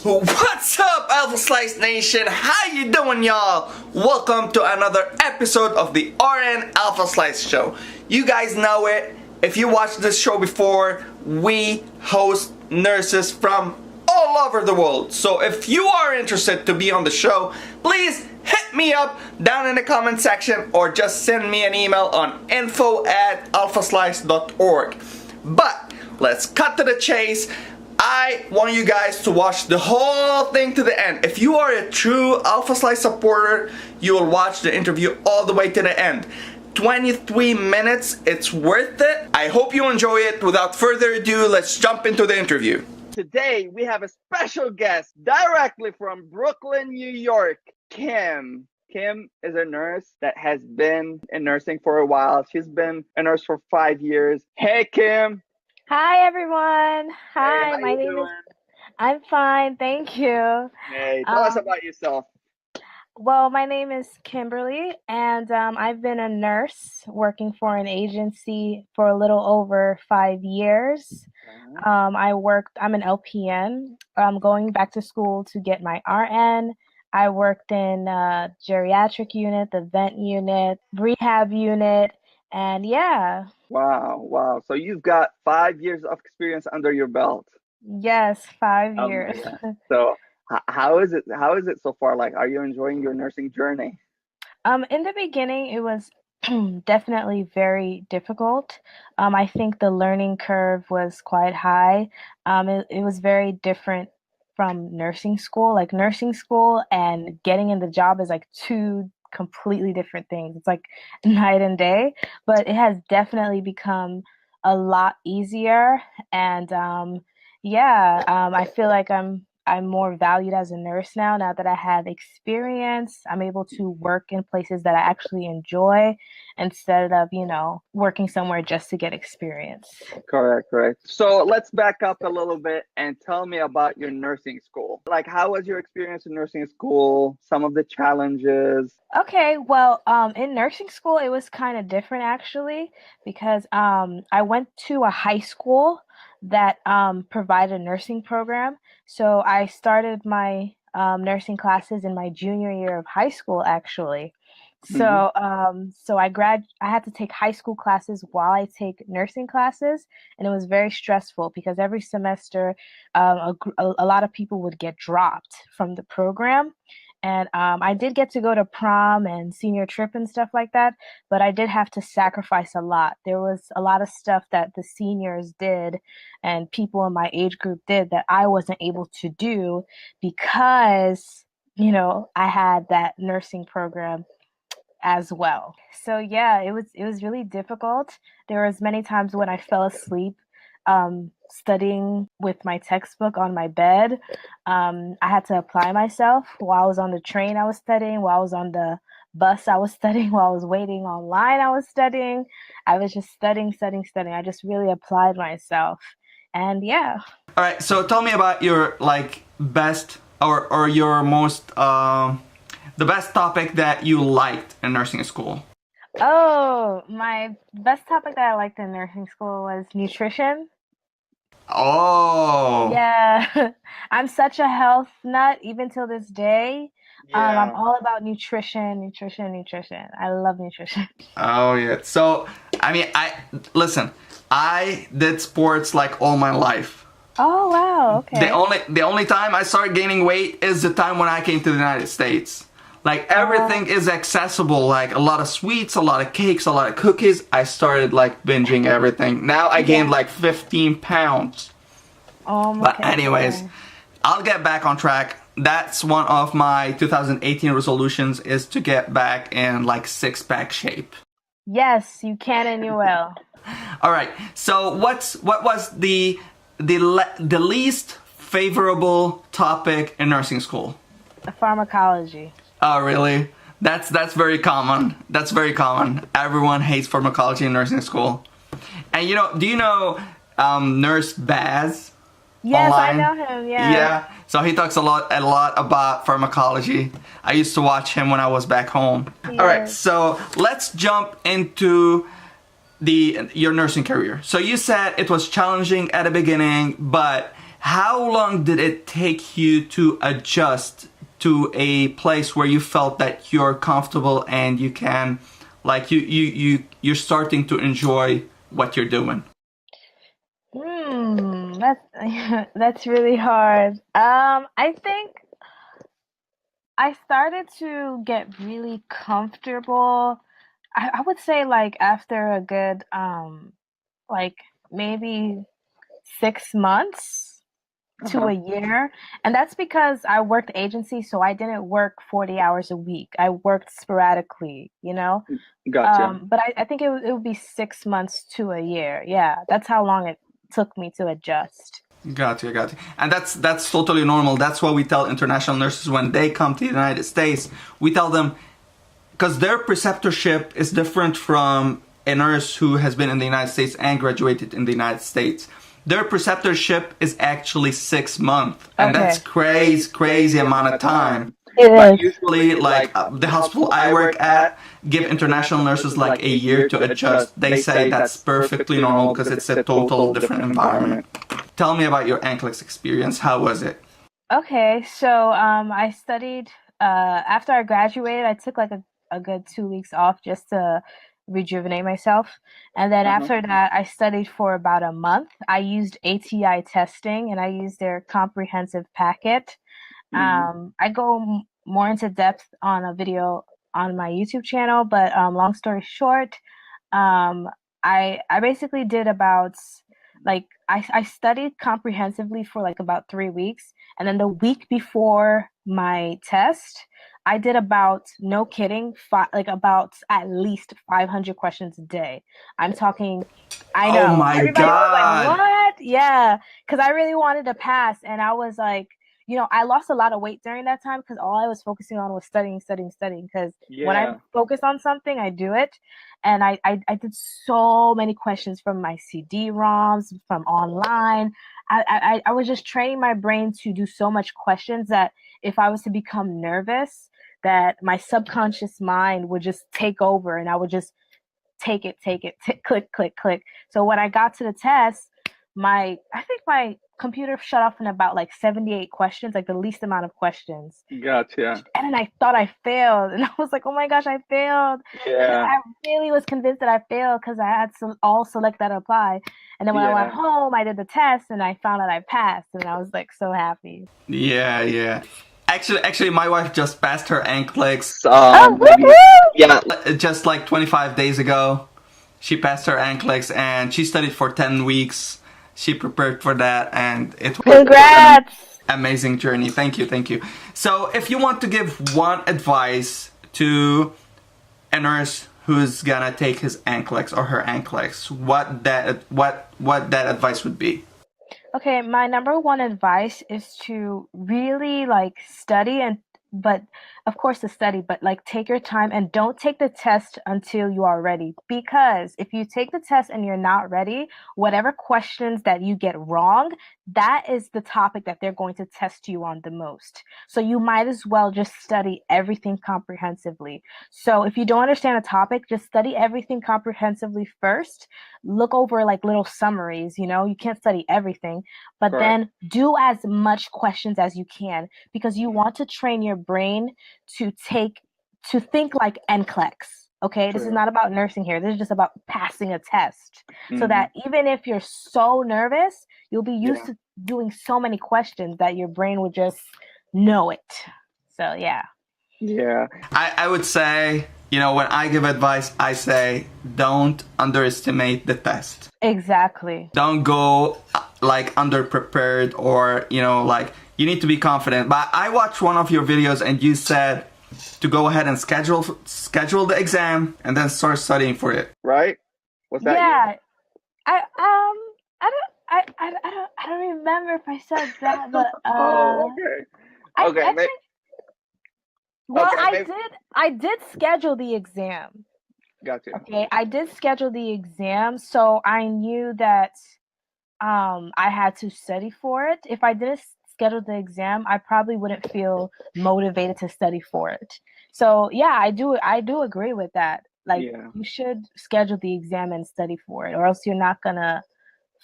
What's up, Alpha Slice Nation? How you doing, y'all? Welcome to another episode of the RN Alpha Slice Show. You guys know it. If you watched this show before, we host nurses from all over the world. So if you are interested to be on the show, please hit me up down in the comment section or just send me an email on info@alphaslice.org. But let's cut to the chase. I want you guys to watch the whole thing to the end. If you are a true Alpha Slice supporter, you will watch the interview all the way to the end. 23 minutes, it's worth it. I hope you enjoy it. Without further ado, let's jump into the interview. Today, we have a special guest directly from Brooklyn, New York, Kim. Kim is a nurse that has been in nursing for a while. She's been a nurse for 5 years. Hey, Kim. Hi everyone. Hi, Hey, my name is. I'm fine, thank you. Hey, tell us about yourself. Well, my name is Kimberly, and I've been a nurse working for an agency for a little over 5 years. I'm an LPN. I'm going back to school to get my RN. I worked in geriatric unit, the vent unit, rehab unit, and yeah. Wow. So you've got 5 years of experience under your belt. Yes, 5 years. So how is it so far? Like, are you enjoying your nursing journey? In the beginning, it was definitely very difficult. I think the learning curve was quite high. It was very different from nursing school. Like nursing school and getting in the job is like two completely different things. It's like night and day, but it has definitely become a lot easier. And I feel like I'm more valued as a nurse now that I have experience. I'm able to work in places that I actually enjoy instead of, working somewhere just to get experience. Correct. So let's back up a little bit and tell me about your nursing school. Like, how was your experience in nursing school? Some of the challenges? Okay, well, in nursing school, it was kind of different actually because I went to a high school that provided a nursing program. So I started my nursing classes in my junior year of high school, actually. So I had to take high school classes while I take nursing classes, and it was very stressful because every semester a lot of people would get dropped from the program. And I did get to go to prom and senior trip and stuff like that, but I did have to sacrifice a lot. There was a lot of stuff that the seniors did and people in my age group did that I wasn't able to do because, I had that nursing program as well. So yeah, it was really difficult. There was many times when I fell asleep studying with my textbook on my bed. I had to apply myself while I was on the train. I was studying while I was on the bus. I was studying while I was waiting online. I was studying. I was just studying. I just really applied myself, and yeah. All right. So tell me about your best or your most the best topic that you liked in nursing school. Oh, my best topic that I liked in nursing school was nutrition. Oh. Yeah. I'm such a health nut even till this day. I'm all about nutrition. I love nutrition. Oh yeah. So, I did sports like all my life. Oh wow, okay. The only time I started gaining weight is the time when I came to the United States. Like everything is accessible, like a lot of sweets, a lot of cakes, a lot of cookies. I started binging everything. Now I gained 15 pounds. Oh my God. But anyways, I'll get back on track. That's one of my 2018 resolutions is to get back in six-pack shape. Yes, you can and you will. All right. So what was the least favorable topic in nursing school? Pharmacology. Oh, really? That's very common. That's very common. Everyone hates pharmacology in nursing school. And do you know Nurse Baz? Yes, online? I know him. Yeah. So he talks a lot about pharmacology. I used to watch him when I was back home. Yes. All right. So let's jump into your nursing career. So you said it was challenging at the beginning, but How long did it take you to adjust to a place where you felt that you're comfortable and you can, like, you're starting to enjoy what you're doing? That's that's really hard. I think I started to get really comfortable. I would say like after a good like maybe 6 months to Uh-huh. a year. And that's because I worked agency, so I didn't work 40 hours a week. I worked sporadically, you know? Gotcha. But I think it would be 6 months to a year. Yeah, that's how long it took me to adjust. Gotcha, gotcha. And that's totally normal. That's what we tell international nurses when they come to the United States. We tell them, because their preceptorship is different from a nurse who has been in the United States and graduated in the United States. Their preceptorship is actually 6 months, and that's Okay. crazy amount of time. It But is. usually, like the hospital I work at, give international nurses like a year to adjust. They say that's perfectly normal because it's a total different environment. Tell me about your NCLEX experience. How was it? Okay, so I studied after I graduated, I took like a good 2 weeks off just to rejuvenate myself. And then Uh-huh. after that, I studied for about a month. I used ATI testing and I used their comprehensive packet. Hmm. I go more into depth on a video on my YouTube channel, but long story short, um, I basically did about like I studied comprehensively for like about 3 weeks, and then the week before my test, I did about no kidding, like about at least 500 questions a day. I'm talking. I Oh know my everybody was like, God. "What?" Yeah, because I really wanted to pass, and I was like, I lost a lot of weight during that time because all I was focusing on was studying, studying, studying. Because when I Yeah. focus on something, I do it. And I did so many questions from my CD-ROMs, from online. I was just training my brain to do so much questions that if I was to become nervous, that my subconscious mind would just take over and I would just take it, click, click, click. So when I got to the test, I think my computer shut off in about like 78 questions, like the least amount of questions. Gotcha. And then I thought I failed, and I was like, "Oh my gosh, I failed!" And Yeah. I really was convinced that I failed because I had all select that apply. And then when I went Yeah. home, I did the test, and I found out I passed, and I was like so happy. Yeah, yeah. Actually, my wife just passed her NCLEX. Oh, Maybe woohoo! yeah, just like 25 days ago. She passed her NCLEX and she studied for 10 weeks. She prepared for that, and it was an Congrats! amazing journey. Thank you, thank you. So, if you want to give one advice to a nurse who's gonna take his NCLEX or her NCLEX, what that advice would be? Okay, my number one advice is to really like study but of course to study, but like take your time and don't take the test until you are ready. Because if you take the test and you're not ready, whatever questions that you get wrong, that is the topic that they're going to test you on the most. So you might as well just study everything comprehensively. So if you don't understand a topic, just study everything comprehensively first. Look over like little summaries, you can't study everything, but Correct. then do as much questions as you can because you want to train your brain to think like NCLEX. Okay, this is True. not about nursing here. This is just about passing a test. So Hmm. that even if you're so nervous, you'll be used Yeah. to doing so many questions that your brain would just know it. So yeah. Yeah. I would say, when I give advice, I say don't underestimate the test. Exactly. Don't go like underprepared, or like, you need to be confident. But I watched one of your videos and you said to go ahead and schedule the exam and then start studying for it. Right? Was that you? Yeah. I don't remember if I said that, but Oh, okay. Okay, I think well, okay, maybe. I did schedule the exam. Gotcha. Okay, I did schedule the exam, so I knew that I had to study for it. If I didn't schedule the exam, I probably wouldn't feel motivated to study for it. So yeah, I do agree with that. Like Yeah. you should schedule the exam and study for it, or else you're not gonna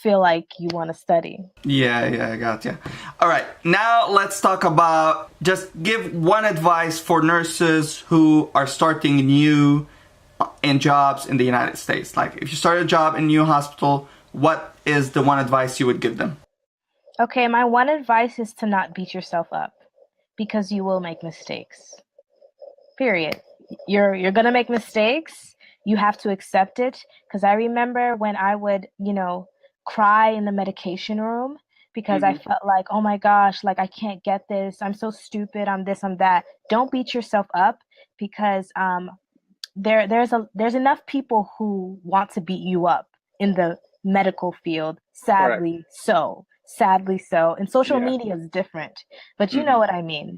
feel like you want to study. Yeah, I got you. All right, now let's talk about, just give one advice for nurses who are starting new in jobs in the United States. Like, if you start a job in a new hospital, what is the one advice you would give them? Okay, my one advice is to not beat yourself up because you will make mistakes. Period. You're gonna make mistakes. You have to accept it. Because I remember when I would, cry in the medication room because I felt like, oh my gosh, like I can't get this. I'm so stupid. I'm this. I'm that. Don't beat yourself up because there's enough people who want to beat you up in the medical field. Correct. Sadly so. And social Yeah. media is different, but you know what I mean.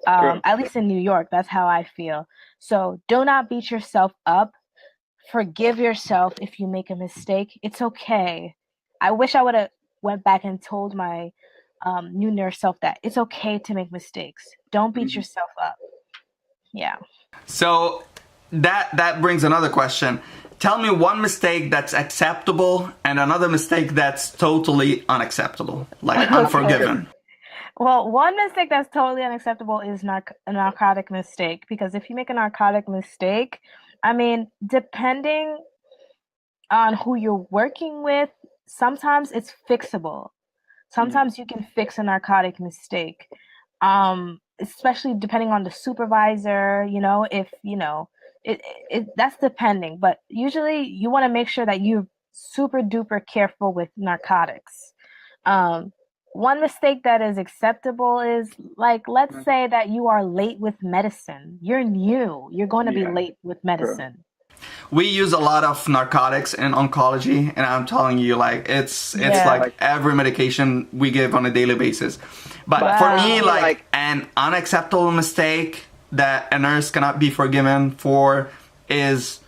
True. At least in New York, that's how I feel. So do not beat yourself up. Forgive yourself if you make a mistake. It's okay. I wish I would have went back and told my new nurse self that it's okay to make mistakes. Don't beat yourself up. Yeah. So that brings another question. Tell me one mistake that's acceptable and another mistake that's totally unacceptable, like unforgiven. Well, one mistake that's totally unacceptable is a narcotic mistake, because if you make a narcotic mistake, I mean, depending on who you're working with, sometimes it's fixable. Sometimes you can fix a narcotic mistake. Especially depending on the supervisor, if, that's depending, but usually you want to make sure that you're super duper careful with narcotics. One mistake that is acceptable is, like, let's say that you are late with medicine. You're new. You're going to be late with medicine. We use a lot of narcotics in oncology, and I'm telling you, like, it's like every medication we give on a daily basis. But for me, like, an unacceptable mistake that a nurse cannot be forgiven for is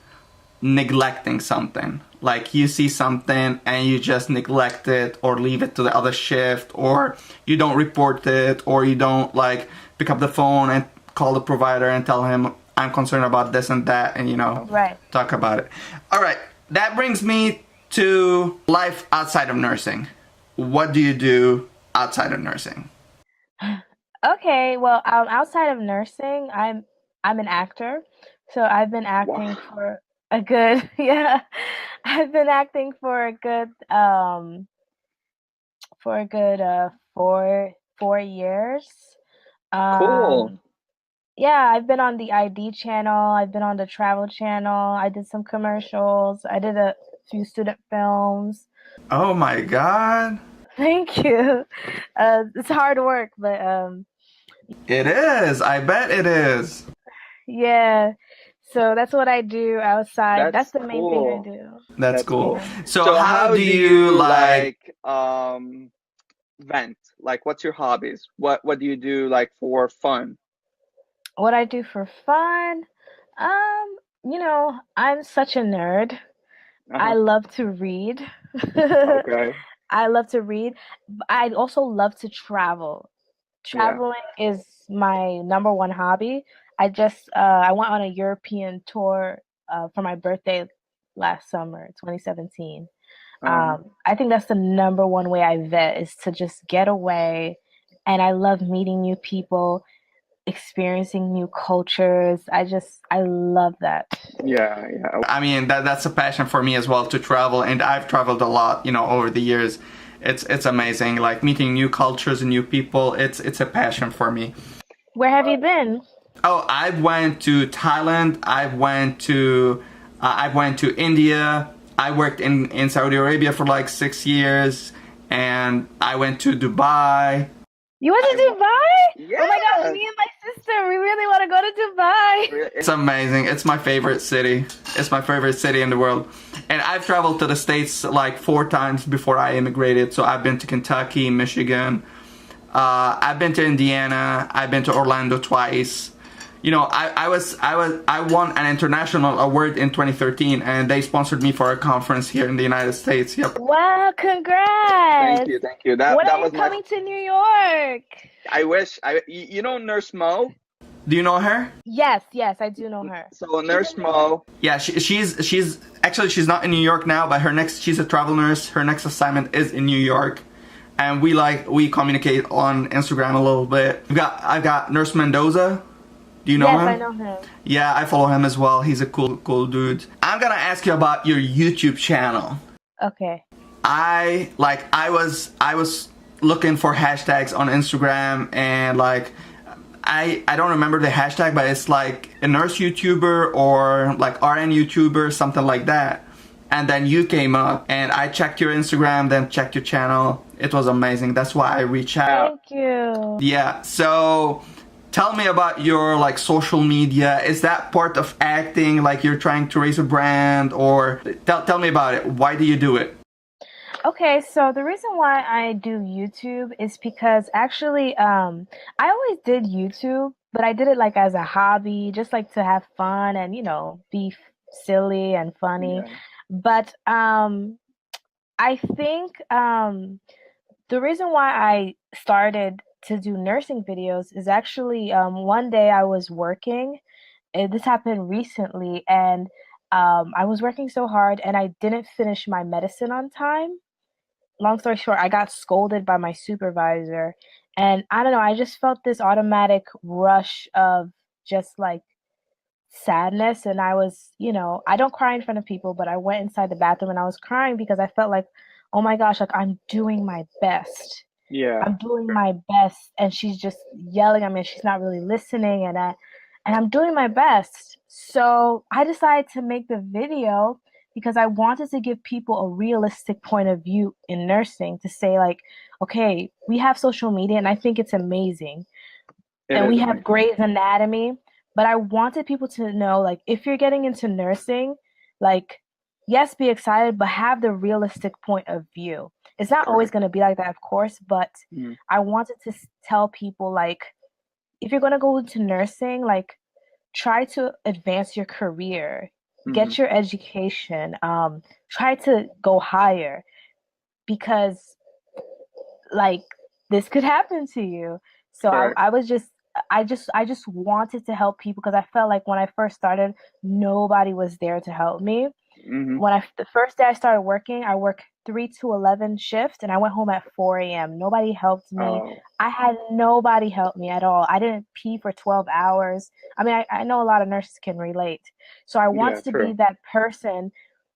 neglecting something. Like, you see something and you just neglect it or leave it to the other shift, or you don't report it, or you don't, like, pick up the phone and call the provider and tell him, I'm concerned about this and that, and talk about it. All right, that brings me to life outside of nursing. What do you do outside of nursing? Okay, well, outside of nursing, I'm an actor, so I've been acting for a good I've been acting for a good 4 years. Cool. Yeah, I've been on the ID channel, I've been on the travel channel, I did some commercials, I did a few student films. Oh my God. Thank you. It's hard work, but It is. I bet it is. yeah. So that's what I do outside. That's the main thing I cool. do. That's cool. Yeah. So how do you like vent? Like, what's your hobbies? What do you do, like, for fun? What I do for fun? I'm such a nerd. I love to read. Okay. I love to read. I also love to travel. Traveling is my number one hobby. I went on a European tour for my birthday last summer, 2017. I think that's the number one way I vet, is to just get away. And I love meeting new people, experiencing new cultures. I love that. Yeah. I mean, that's a passion for me as well, to travel, and I've traveled a lot, over the years. It's amazing, like meeting new cultures and new people. It's a passion for me. Where have you been? Oh, I went to Thailand. I went to India. I worked in Saudi Arabia for like 6 years, and I went to Dubai. You went to Dubai? Yeah. Oh my God, me and my sister, we really want to go to Dubai. It's amazing. It's my favorite city. It's my favorite city in the world. And I've traveled to the States like 4 times before I immigrated. So I've been to Kentucky, Michigan. I've been to Indiana. I've been to Orlando twice. I won an international award in 2013, and they sponsored me for a conference here in the United States. Yep. Wow, congrats. Thank you. That was coming to New York? I wish. You know Nurse Mo? Do you know her? Yes, I do know her. So Nurse Mo. Yeah, she's Actually, she's not in New York now, but she's a travel nurse. Her next assignment is in New York. And we communicate on Instagram a little bit. I've got Nurse Mendoza. Do you know him? Yes, I know him. Yeah, I follow him as well. He's a cool dude. I'm gonna ask you about your YouTube channel. Okay. I was looking for hashtags on Instagram, and like I don't remember the hashtag, but it's like a nurse YouTuber or like RN YouTuber, something like that. And then you came up, and I checked your Instagram, then checked your channel. It was amazing. That's why I reached out. Thank you. Yeah. So tell me about your like social media. Is that part of acting? Like you're trying to raise a brand, or tell me about it. Why do you do it? Okay, so the reason why I do YouTube is because actually, I always did YouTube, but I did it like as a hobby, just like to have fun and, be silly and funny. Yeah. But I think the reason why I started to do nursing videos is actually one day I was working. This happened recently, and I was working so hard and I didn't finish my medicine on time. Long story short, I got scolded by my supervisor, and I don't know, I just felt this automatic rush of just like sadness. And I was, I don't cry in front of people, but I went inside the bathroom and I was crying because I felt like, oh my gosh, like I'm doing my best. Yeah. I'm doing my best, and she's just yelling at me. She's not really listening, and I'm doing my best. So I decided to make the video because I wanted to give people a realistic point of view in nursing, to say like, okay, we have social media, and I think it's amazing, It and is we have amazing. Grey's Anatomy, but I wanted people to know, like, if you're getting into nursing, like, yes, be excited, but have the realistic point of view. It's not always Correct. going to be like that, of course, but Mhm. I wanted to tell people, like, if you're going to go into nursing, like, try to advance your career, Mhm. get your education, try to go higher, because like this could happen to you. So Correct. I was just I just wanted to help people because I felt like when I first started, nobody was there to help me. Mhm. The first day I started working, I worked 3 to 11 shift, and I went home at 4 a.m. Nobody helped me. Oh, I had nobody help me at all. I didn't pee for 12 hours. I mean, I know a lot of nurses can relate. So I yeah, wanted to be true. that person.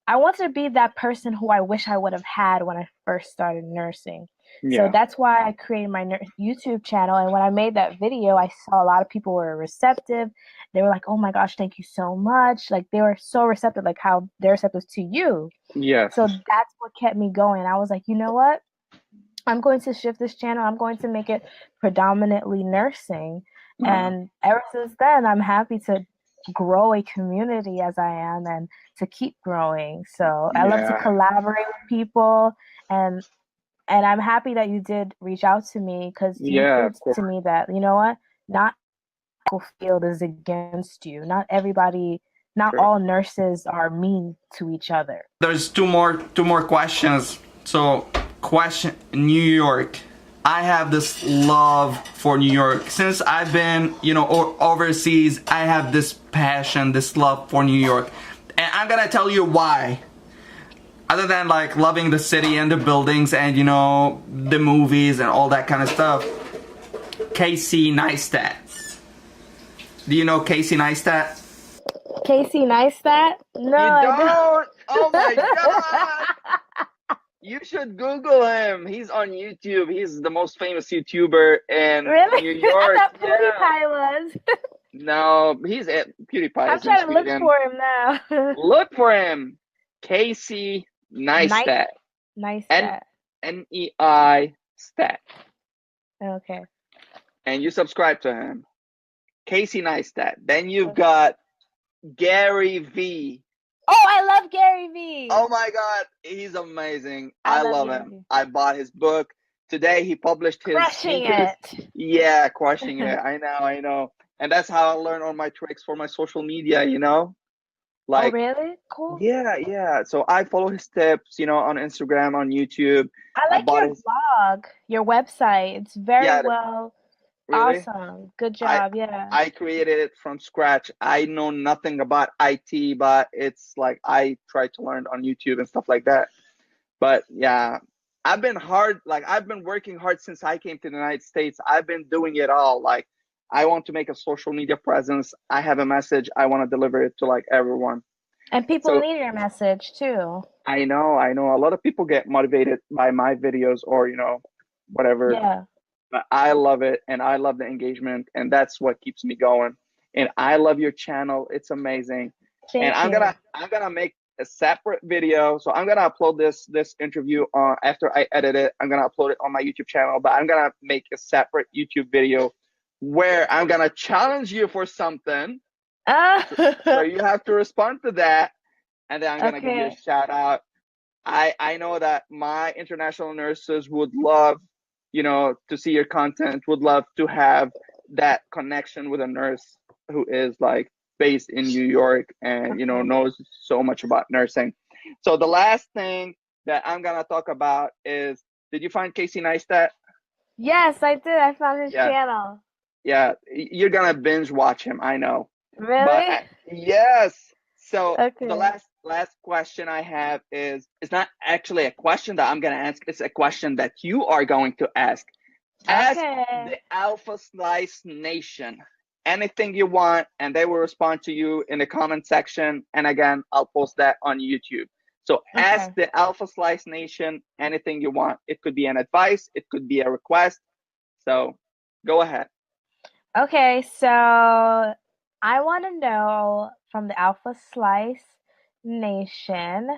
I wanted to be that person who I wish I would have had when I first started nursing. So Yeah. that's why I created my YouTube channel. And when I made that video, I saw a lot of people were receptive. They were like, "Oh my gosh, thank you so much." Like they were so receptive, like how they're receptive to you. Yes. So that's what kept me going. I was like, you know what? I'm going to shift this channel. I'm going to make it predominantly nursing. Uh, And ever since then, I'm happy to grow a community as I am, and to keep growing. So I love to yeah. collaborate with people, and I'm happy that you did reach out to me, because you Yeah, of proved course. to me that, you know what, not medical field is against you. Not everybody, not True. all nurses are mean to each other. There's two more questions. So, question New York. I have this love for New York. Since I've been, overseas, I have this passion, this love for New York. And I'm gonna tell you why. Other than like loving the city and the buildings and the movies and all that kind of stuff. Casey Neistat. Do you know Casey Neistat? Casey Neistat? No, You I don't? Oh my don't. God! You should Google him. He's on YouTube. He's the most famous YouTuber in Really? New I York. thought Yeah. PewDiePie was. No, he's at PewDiePie I'm is in trying to look Sweden. for him now. Look for him. Casey Nice, Neistat. N Neistat. Nei Stat. Okay. And you subscribe to him. Casey Neistat. Then you've got Gary V. Oh, I love Gary Vee. Oh my God, he's amazing. I I love love Gary him. Vee. I bought his book. Today he published his Crushing skincare. it. Yeah, crushing it. I know. And that's how I learn all my tricks for my social media. Oh, Like, really? Cool. yeah. So I follow his tips, on Instagram, on YouTube. I I like bought your his, blog, your website. It's very yeah, well. Really? Awesome. Good job. Yeah. I created it from scratch. I know nothing about IT, but it's like I try to learn on YouTube and stuff like that. But yeah, I've been working hard since I came to the United States. I've been doing it all. Like, I want to make a social media presence. I have a message. I want to deliver it to like everyone. And people So need your message too. I know a lot of people get motivated by my videos or, whatever. Yeah. But I love it, and I love the engagement, and that's what keeps me going. And I love your channel. It's amazing. And Thank you. I'm gonna make a separate video. So I'm gonna upload this interview on after I edit it. I'm gonna upload it on my YouTube channel, but I'm gonna make a separate YouTube video where I'm gonna challenge you for something. So you have to respond to that, and then I'm gonna give you a Okay. shout out. I know that my international nurses would love, to see your content, would love to have that connection with a nurse who is like based in New York and, knows so much about nursing. So the last thing that I'm going to talk about is, did you find Casey Neistat? Yes, I did. I found his Yeah. channel. Yeah, you're going to binge watch him, I know. Really? But yes. So Okay. the last question I have is, it's not actually a question that I'm going to ask. It's a question that you are going to ask. Ask the Alpha Slice Nation anything you want, and they will respond to you in the comment section. And again, I'll post that on YouTube. So ask the Alpha Slice Nation anything you want. It could be an advice. It could be a request. So go ahead. Okay, so I want to know from the Alpha Slice Nation,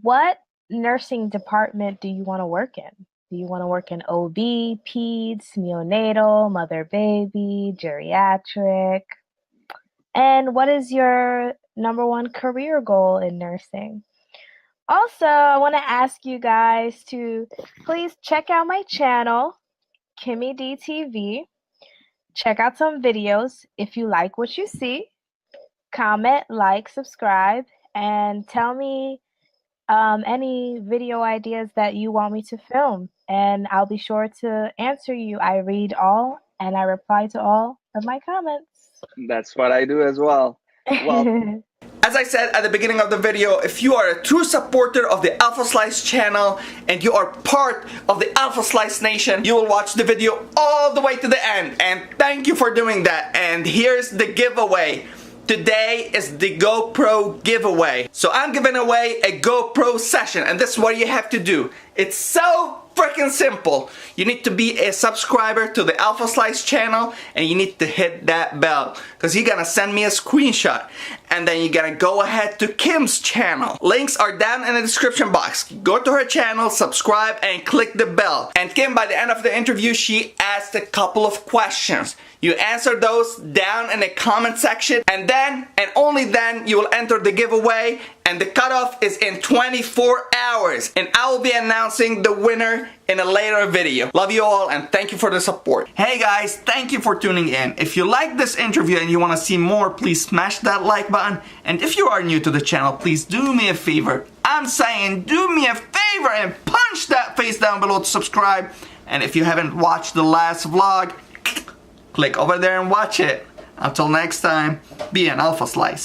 what nursing department do you want to work in? Do you want to work in OB, peds, neonatal, mother baby, geriatric? And what is your number one career goal in nursing? Also, I want to ask you guys to please check out my channel, KimmyDTV. Check out some videos if you like what you see. Comment, like, subscribe, and tell me any video ideas that you want me to film, and I'll be sure to answer you. I read all and I reply to all of my comments. That's what I do as well. Well, as I said at the beginning of the video, if you are a true supporter of the Alpha Slice channel and you are part of the Alpha Slice Nation, you will watch the video all the way to the end. And thank you for doing that. And here's the giveaway. Today is the GoPro giveaway. So I'm giving away a GoPro session, and this is what you have to do. It's so freaking simple. You need to be a subscriber to the Alpha Slice channel, and you need to hit that bell, because you're gonna send me a screenshot, and then you're gonna go ahead to Kim's channel. Links are down in the description box. Go to her channel, subscribe, and click the bell. And Kim, by the end of the interview, she asked a couple of questions. You answer those down in the comment section, and then and only then you will enter the giveaway, and the cutoff is in 24 hours, and I will be announcing the winner in a later video. Love you all, and thank you for the support. Hey guys, thank you for tuning in. If you like this interview and you want to see more, please smash that like button, and if you are new to the channel, please do me a favor. I'm saying do me a favor and punch that face down below to subscribe, and if you haven't watched the last vlog, click over there and watch it. Until next time, be an Alpha Slice.